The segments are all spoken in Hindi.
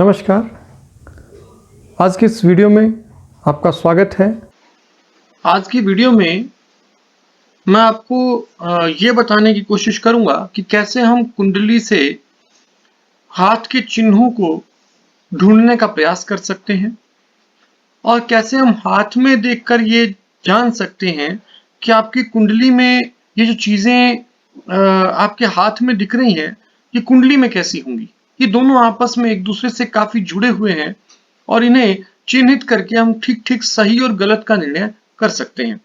नमस्कार। आज की इस वीडियो में आपका स्वागत है। आज की वीडियो में मैं आपको ये बताने की कोशिश करूंगा कि कैसे हम कुंडली से हाथ के चिन्हों को ढूंढने का प्रयास कर सकते हैं और कैसे हम हाथ में देखकर ये जान सकते हैं कि आपकी कुंडली में ये जो चीजें आपके हाथ में दिख रही हैं, ये कुंडली में कैसी होंगी। ये दोनों आपस में एक दूसरे से काफी जुड़े हुए हैं और इन्हें चिन्हित करके हम ठीक ठीक सही और गलत का निर्णय कर सकते हैं।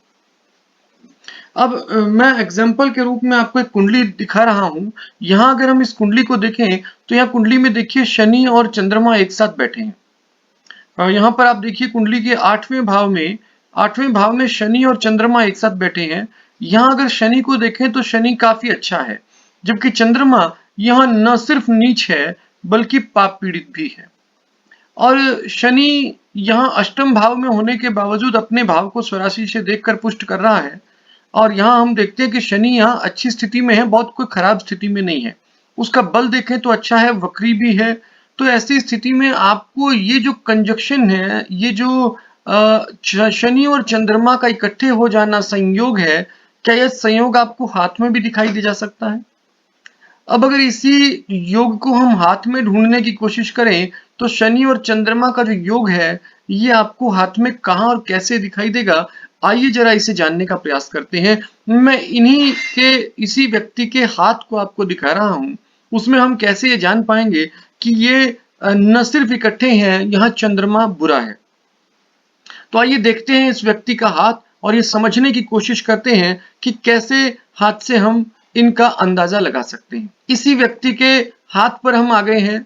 अब मैं एग्जाम्पल के रूप में आपको एक कुंडली दिखा रहा हूं। यहाँ अगर हम इस कुंडली को देखें तो यहाँ कुंडली में देखिए शनि और चंद्रमा एक साथ बैठे हैं। यहाँ पर आप देखिए कुंडली के आठवें भाव में शनि और चंद्रमा एक साथ बैठे हैं। यहाँ अगर शनि को देखें तो शनि काफी अच्छा है, जबकि चंद्रमा यहाँ न सिर्फ नीच है बल्कि पाप पीड़ित भी है। और शनि यहाँ अष्टम भाव में होने के बावजूद अपने भाव को स्वराशि से देखकर पुष्ट कर रहा है। और यहाँ हम देखते हैं कि शनि यहाँ अच्छी स्थिति में है, बहुत कोई खराब स्थिति में नहीं है। उसका बल देखें तो अच्छा है, वक्री भी है। तो ऐसी स्थिति में आपको ये जो कंजक्शन है, ये जो शनि और चंद्रमा का इकट्ठे हो जाना संयोग है, क्या यह संयोग आपको हाथ में भी दिखाई दे जा सकता है? अब अगर इसी योग को हम हाथ में ढूंढने की कोशिश करें तो शनि और चंद्रमा का जो योग है, ये आपको हाथ में कहाँ और कैसे दिखाई देगा, आइए जरा इसे जानने का प्रयास करते हैं। मैं इसी व्यक्ति के हाथ को आपको दिखा रहा हूं। उसमें हम कैसे ये जान पाएंगे कि ये न सिर्फ इकट्ठे हैं, यहाँ चंद्रमा बुरा है। तो आइए देखते हैं इस व्यक्ति का हाथ और ये समझने की कोशिश करते हैं कि कैसे हाथ से हम इनका अंदाजा लगा सकते हैं। इसी व्यक्ति के हाथ पर हम आ गए हैं।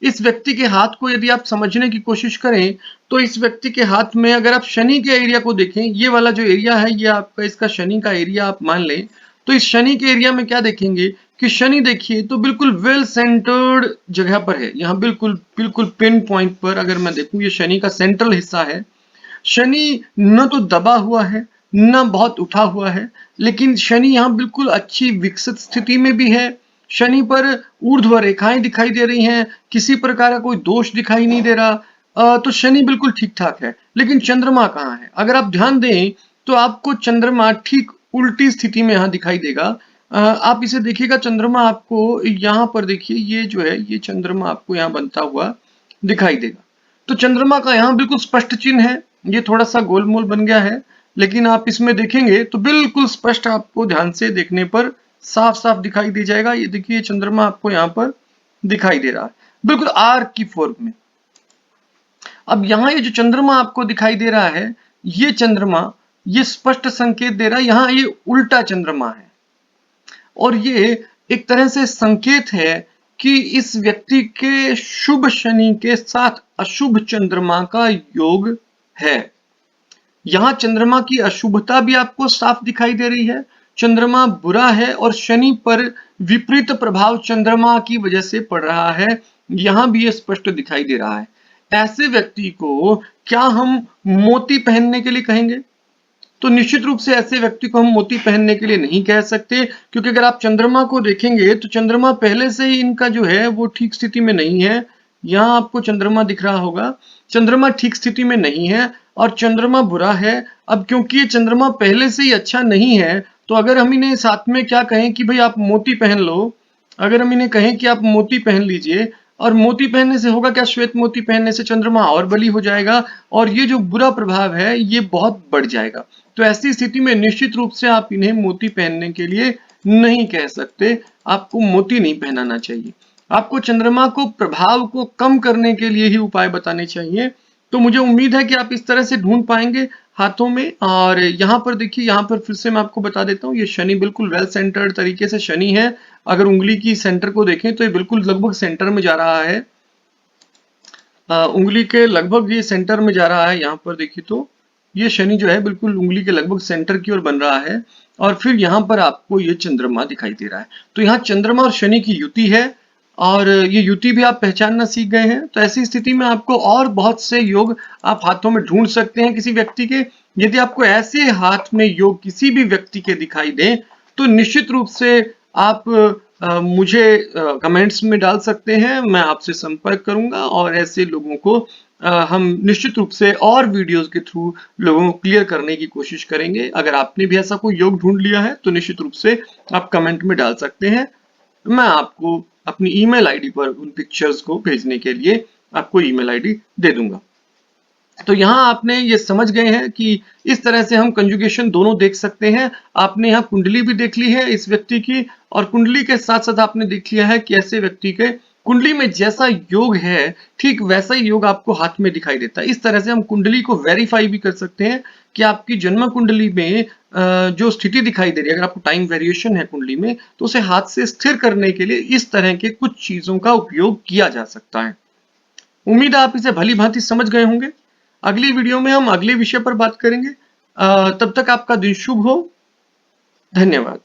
इस व्यक्ति के हाथ को यदि आप समझने की कोशिश करें तो इस व्यक्ति के हाथ में अगर आप शनि के एरिया को देखें, ये वाला जो एरिया है ये आपका इसका शनि का एरिया आप मान लें, तो इस शनि के एरिया में क्या देखेंगे कि शनि देखिए तो बिल्कुल वेल सेंटर्ड जगह पर है। यहाँ बिल्कुल बिल्कुल पिन पॉइंट पर अगर मैं देखूं, ये शनि का सेंट्रल हिस्सा है। शनि न तो दबा हुआ है न बहुत उठा हुआ है, लेकिन शनि यहाँ बिल्कुल अच्छी विकसित स्थिति में भी है। शनि पर ऊर्ध्व रेखाएं दिखाई दे रही हैं, किसी प्रकार का कोई दोष दिखाई नहीं दे रहा। तो शनि बिल्कुल ठीक ठाक है। लेकिन चंद्रमा कहाँ है? अगर आप ध्यान दें तो आपको चंद्रमा ठीक उल्टी स्थिति में यहाँ दिखाई देगा। आप इसे देखिएगा, चंद्रमा आपको यहाँ पर देखिए, ये जो है ये चंद्रमा आपको यहाँ बनता हुआ दिखाई देगा। तो चंद्रमा का यहाँ बिल्कुल स्पष्ट चिन्ह है। ये थोड़ा सा गोलमोल बन गया है, लेकिन आप इसमें देखेंगे तो बिल्कुल स्पष्ट आपको ध्यान से देखने पर साफ साफ दिखाई दे जाएगा। ये देखिए चंद्रमा आपको यहाँ पर दिखाई दे रहा है, बिल्कुल आर्क की फॉर्म में। अब यहाँ ये जो चंद्रमा आपको दिखाई दे रहा है, ये चंद्रमा ये स्पष्ट संकेत दे रहा है यहाँ ये उल्टा चंद्रमा है। और ये एक तरह से संकेत है कि इस व्यक्ति के शुभ शनि के साथ अशुभ चंद्रमा का योग है। यहाँ चंद्रमा की अशुभता भी आपको साफ दिखाई दे रही है। चंद्रमा बुरा है और शनि पर विपरीत प्रभाव चंद्रमा की वजह से पड़ रहा है, यहाँ भी ये स्पष्ट दिखाई दे रहा है। ऐसे व्यक्ति को क्या हम मोती पहनने के लिए कहेंगे? तो निश्चित रूप से ऐसे व्यक्ति को हम मोती पहनने के लिए नहीं कह सकते, क्योंकि अगर आप चंद्रमा को देखेंगे तो चंद्रमा पहले से ही इनका जो है वो ठीक स्थिति में नहीं है। यहाँ आपको चंद्रमा दिख रहा होगा, चंद्रमा ठीक स्थिति में नहीं है और चंद्रमा बुरा है। अब क्योंकि ये चंद्रमा पहले से ही अच्छा नहीं है, तो अगर हम इन्हें साथ में क्या कहें कि भाई आप मोती पहन लो, अगर हम इन्हें कहें कि आप मोती पहन लीजिए, और मोती पहनने से होगा क्या? श्वेत मोती पहनने से चंद्रमा और बली हो जाएगा और ये जो बुरा प्रभाव है ये बहुत बढ़ जाएगा। तो ऐसी स्थिति में निश्चित रूप से आप इन्हें मोती पहनने के लिए नहीं कह सकते। आपको मोती नहीं पहनाना चाहिए। आपको चंद्रमा को प्रभाव को कम करने के लिए ही उपाय बताने चाहिए। तो मुझे उम्मीद है कि आप इस तरह से ढूंढ पाएंगे हाथों में। और यहाँ पर देखिए, यहाँ पर फिर से मैं आपको बता देता हूँ, ये शनि बिल्कुल वेल सेंटर्ड तरीके से शनि है। अगर उंगली की सेंटर को देखें तो ये बिल्कुल लगभग सेंटर में जा रहा है। उंगली के लगभग ये सेंटर में जा रहा है। यहाँ पर देखिए तो ये शनि जो है बिल्कुल उंगली के लगभग सेंटर की ओर बन रहा है और फिर यहाँ पर आपको ये चंद्रमा दिखाई दे रहा है। तो यहाँ चंद्रमा और शनि की युति है और ये युति भी आप पहचानना सीख गए हैं। तो ऐसी स्थिति में आपको और बहुत से योग आप हाथों में ढूंढ सकते हैं किसी व्यक्ति के। यदि आपको ऐसे हाथ में योग किसी भी व्यक्ति के दिखाई दें तो निश्चित रूप से आप मुझे कमेंट्स में डाल सकते हैं, मैं आपसे संपर्क करूंगा और ऐसे लोगों को हम निश्चित रूप से और वीडियोस के थ्रू लोगों को क्लियर करने की कोशिश करेंगे। अगर आपने भी ऐसा कोई योग ढूंढ लिया है तो निश्चित रूप से आप कमेंट में डाल सकते हैं। मैं आपको अपनी ईमेल आईडी पर उन पिक्चर्स को भेजने के लिए आपको ईमेल आईडी दे दूंगा। तो यहाँ आपने ये समझ गए हैं कि इस तरह से हम कंजुगेशन दोनों देख सकते हैं। आपने यहाँ कुंडली भी देख ली है इस व्यक्ति की, और कुंडली के साथ-साथ आपने देख लिया है कि ऐसे व्यक्ति के कुंडली में जैसा योग है, ठीक वैसा ही योग आपको हाथ में दिखाई देता है। इस तरह से हम कुंडली को वेरीफाई भी कर सकते हैं कि आपकी जन्म कुंडली में जो स्थिति दिखाई दे रही है, अगर आपको टाइम वेरिएशन है कुंडली में, तो उसे हाथ से स्थिर करने के लिए इस तरह के कुछ चीजों का उपयोग किया जा सकता है। उम्मीद है आप इसे भली-भांति समझ गए होंगे। अगली वीडियो में हम अगले विषय पर बात करेंगे। तब तक आपका दिन शुभ हो। धन्यवाद।